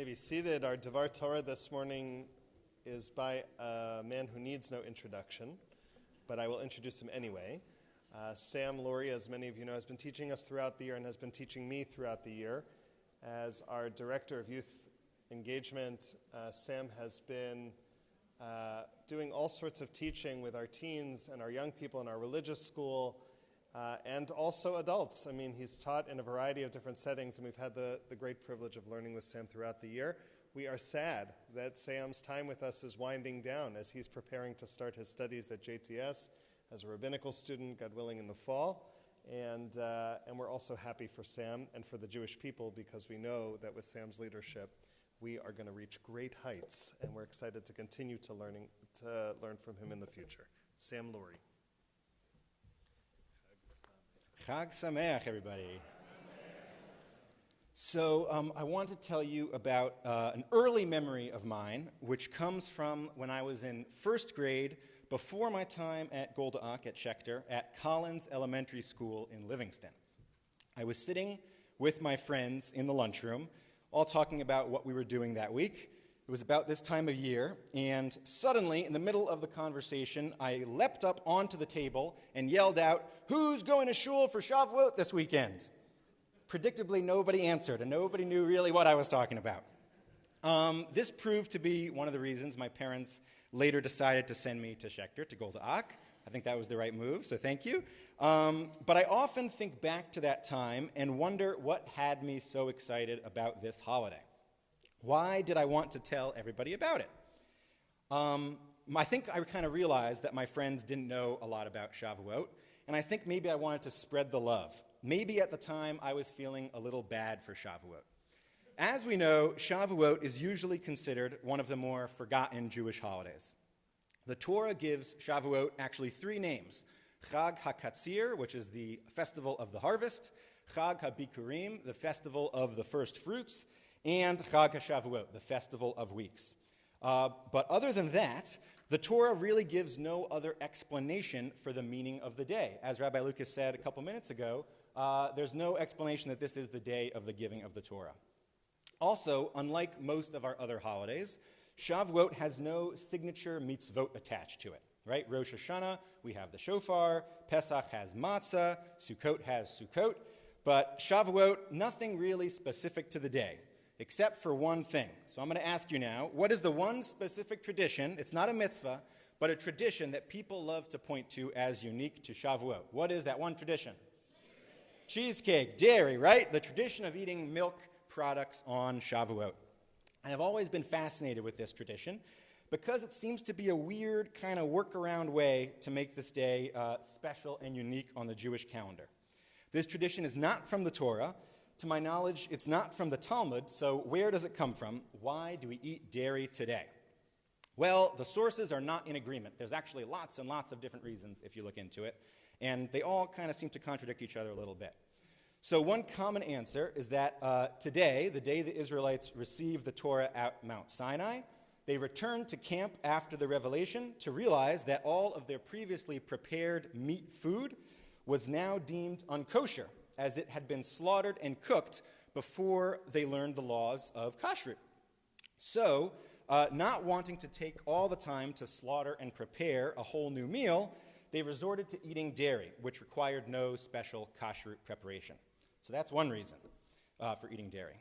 May be seated. Our Devar Torah this morning is by a man who needs no introduction, but I will introduce him anyway. Sam Lurie, as many of you know, has been teaching us throughout the year and has been teaching me throughout the year. As our Director of Youth Engagement, Sam has been doing all sorts of teaching with our teens and our young people in our religious school, and also adults. I mean, he's taught in a variety of different settings, and we've had the great privilege of learning with Sam throughout the year. We are sad that Sam's time with us is winding down as he's preparing to start his studies at JTS as a rabbinical student, God willing, in the fall. And we're also happy for Sam and for the Jewish people because we know that with Sam's leadership, we are going to reach great heights, and we're excited to continue to learn from him in the future. Sam Lurie. Chag Sameach, everybody. So I want to tell you about an early memory of mine, which comes from when I was in first grade, before my time at Golda Ak at Schechter, at Collins Elementary School in Livingston. I was sitting with my friends in the lunchroom, all talking about what we were doing that week. It was about this time of year, and suddenly, in the middle of the conversation, I leapt up onto the table and yelled out, "Who's going to shul for Shavuot this weekend?" Predictably, nobody answered, and nobody knew really what I was talking about. This proved to be one of the reasons my parents later decided to send me to Schechter, to Golda Ak. I think that was the right move, so thank you. But I often think back to that time and wonder what had me so excited about this holiday. Why did I want to tell everybody about it? I think I kind of realized that my friends didn't know a lot about Shavuot, and I think maybe I wanted to spread the love. Maybe at the time I was feeling a little bad for Shavuot. As we know, Shavuot is usually considered one of the more forgotten Jewish holidays. The Torah gives Shavuot actually three names: Chag HaKatzir, which is the festival of the harvest; Chag HaBikurim, the festival of the first fruits; and Chag HaShavuot, the festival of weeks. But other than that, the Torah really gives no other explanation for the meaning of the day. As Rabbi Lucas said a couple minutes ago, there's no explanation that this is the day of the giving of the Torah. Also, unlike most of our other holidays, Shavuot has no signature mitzvot attached to it, right? Rosh Hashanah, we have the shofar, Pesach has matzah, Sukkot has Sukkot, but Shavuot, nothing really specific to the day, except for one thing. So I'm going to ask you now, what is the one specific tradition, it's not a mitzvah, but a tradition that people love to point to as unique to Shavuot? What is that one tradition? Cheesecake, dairy, right? The tradition of eating milk products on Shavuot. And I've always been fascinated with this tradition because it seems to be a weird kind of workaround way to make this day special and unique on the Jewish calendar. This tradition is not from the Torah. To my knowledge, it's not from the Talmud, so where does it come from? Why do we eat dairy today? Well, the sources are not in agreement. There's actually lots and lots of different reasons if you look into it, and they all kind of seem to contradict each other a little bit. So one common answer is that today, the day the Israelites received the Torah at Mount Sinai, they returned to camp after the revelation to realize that all of their previously prepared meat food was now deemed unkosher, as it had been slaughtered and cooked before they learned the laws of kashrut. So, not wanting to take all the time to slaughter and prepare a whole new meal, they resorted to eating dairy, which required no special kashrut preparation. So that's one reason for eating dairy.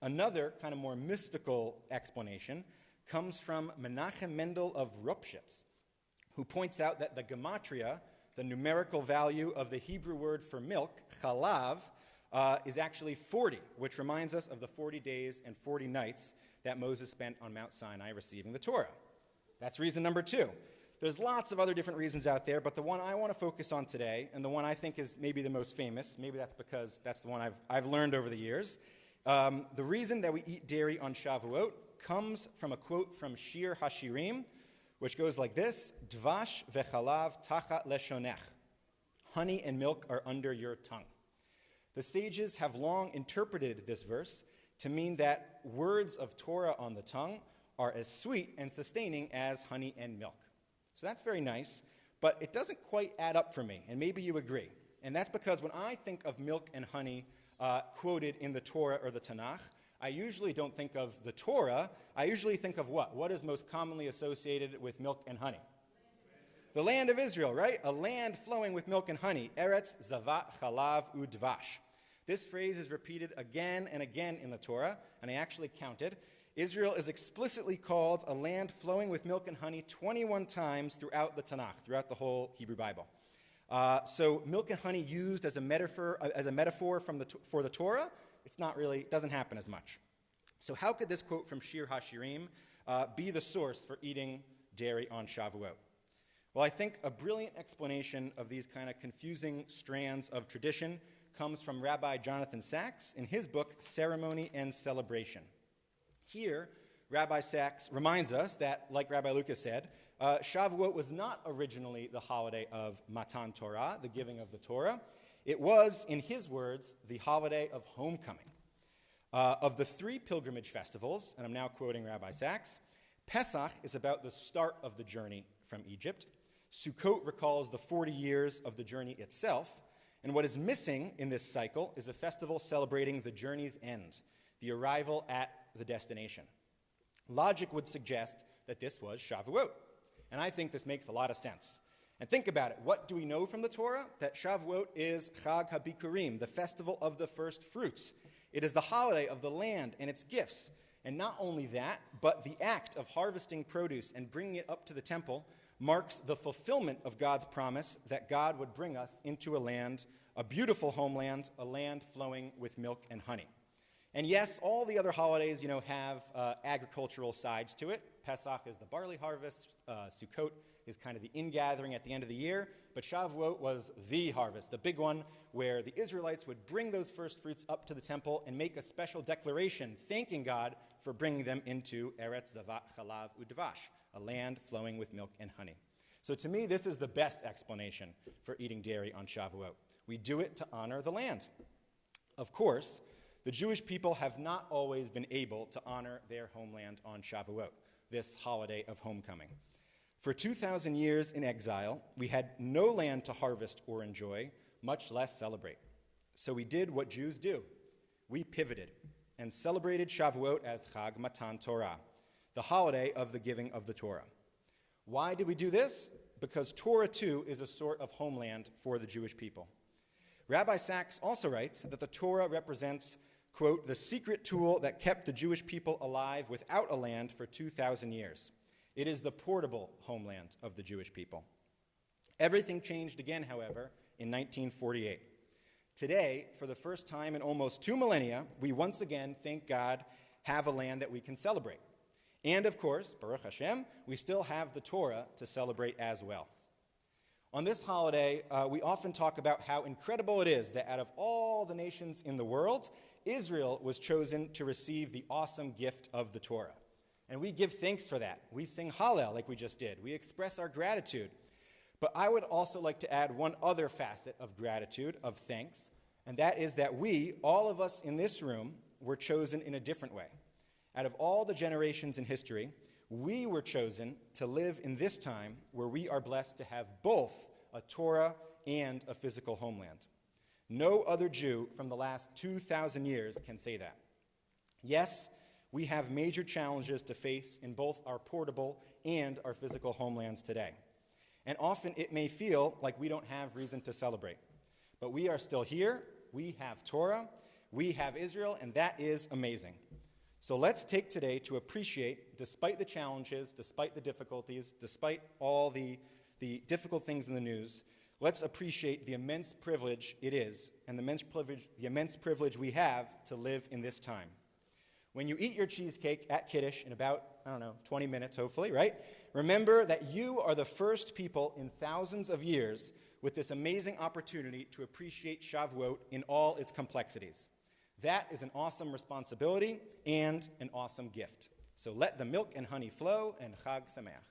Another kind of more mystical explanation comes from Menachem Mendel of Ropshitz, who points out that the gematria, the numerical value of the Hebrew word for milk, chalav, is actually 40, which reminds us of the 40 days and 40 nights that Moses spent on Mount Sinai receiving the Torah. That's reason number two. There's lots of other different reasons out there, but the one I want to focus on today, and the one I think is maybe the most famous, maybe that's because that's the one I've learned over the years, the reason that we eat dairy on Shavuot comes from a quote from Shir Hashirim, which goes like this: Dvash vechalav tachat leshonech. Honey and milk are under your tongue. The sages have long interpreted this verse to mean that words of Torah on the tongue are as sweet and sustaining as honey and milk. So that's very nice, but it doesn't quite add up for me, and maybe you agree. And that's because when I think of milk and honey quoted in the Torah or the Tanakh, I usually don't think of the Torah. I usually think of what? What is most commonly associated with milk and honey? The land of Israel, right? A land flowing with milk and honey. Eretz zavat chalav udvash. This phrase is repeated again and again in the Torah, and I actually counted. Israel is explicitly called a land flowing with milk and honey 21 times throughout the Tanakh, throughout the whole Hebrew Bible. So milk and honey used as a metaphor for the Torah, doesn't happen as much. So how could this quote from Shir HaShirim be the source for eating dairy on Shavuot? Well, I think a brilliant explanation of these kind of confusing strands of tradition comes from Rabbi Jonathan Sacks in his book, Ceremony and Celebration. Here, Rabbi Sacks reminds us that, like Rabbi Lucas said, Shavuot was not originally the holiday of Matan Torah, the giving of the Torah. It was, in his words, the holiday of homecoming. Of the 3 pilgrimage festivals, and I'm now quoting Rabbi Sacks, Pesach is about the start of the journey from Egypt. Sukkot recalls the 40 years of the journey itself. And what is missing in this cycle is a festival celebrating the journey's end, the arrival at the destination. Logic would suggest that this was Shavuot. And I think this makes a lot of sense. And think about it. What do we know from the Torah? That Shavuot is Chag HaBikurim, the festival of the first fruits. It is the holiday of the land and its gifts. And not only that, but the act of harvesting produce and bringing it up to the temple marks the fulfillment of God's promise that God would bring us into a land, a beautiful homeland, a land flowing with milk and honey. And yes, all the other holidays, have agricultural sides to it. Pesach is the barley harvest. Sukkot is kind of the ingathering at the end of the year. But Shavuot was the harvest, the big one, where the Israelites would bring those first fruits up to the temple and make a special declaration, thanking God for bringing them into Eretz Zavat Chalav Udvash, a land flowing with milk and honey. So to me, this is the best explanation for eating dairy on Shavuot. We do it to honor the land. Of course, the Jewish people have not always been able to honor their homeland on Shavuot, this holiday of homecoming. For 2,000 years in exile, we had no land to harvest or enjoy, much less celebrate. So we did what Jews do. We pivoted and celebrated Shavuot as Chag Matan Torah, the holiday of the giving of the Torah. Why did we do this? Because Torah, too, is a sort of homeland for the Jewish people. Rabbi Sacks also writes that the Torah represents, quote, the secret tool that kept the Jewish people alive without a land for 2,000 years. It is the portable homeland of the Jewish people. Everything changed again, however, in 1948. Today, for the first time in almost 2 millennia, we once again, thank God, have a land that we can celebrate. And of course, Baruch Hashem, we still have the Torah to celebrate as well. On this holiday, we often talk about how incredible it is that out of all the nations in the world, Israel was chosen to receive the awesome gift of the Torah. And we give thanks for that. We sing Hallel like we just did. We express our gratitude. But I would also like to add one other facet of gratitude, of thanks, and that is that we, all of us in this room, were chosen in a different way. Out of all the generations in history, we were chosen to live in this time where we are blessed to have both a Torah and a physical homeland. No other Jew from the last 2,000 years can say that. Yes, we have major challenges to face in both our portable and our physical homelands today. And often it may feel like we don't have reason to celebrate. But we are still here, we have Torah, we have Israel, and that is amazing. So let's take today to appreciate, despite the challenges, despite the difficulties, despite all the difficult things in the news, let's appreciate the immense privilege it is and the immense privilege we have to live in this time. When you eat your cheesecake at Kiddush in about, 20 minutes hopefully, right? Remember that you are the first people in thousands of years with this amazing opportunity to appreciate Shavuot in all its complexities. That is an awesome responsibility and an awesome gift. So let the milk and honey flow, and Chag Sameach.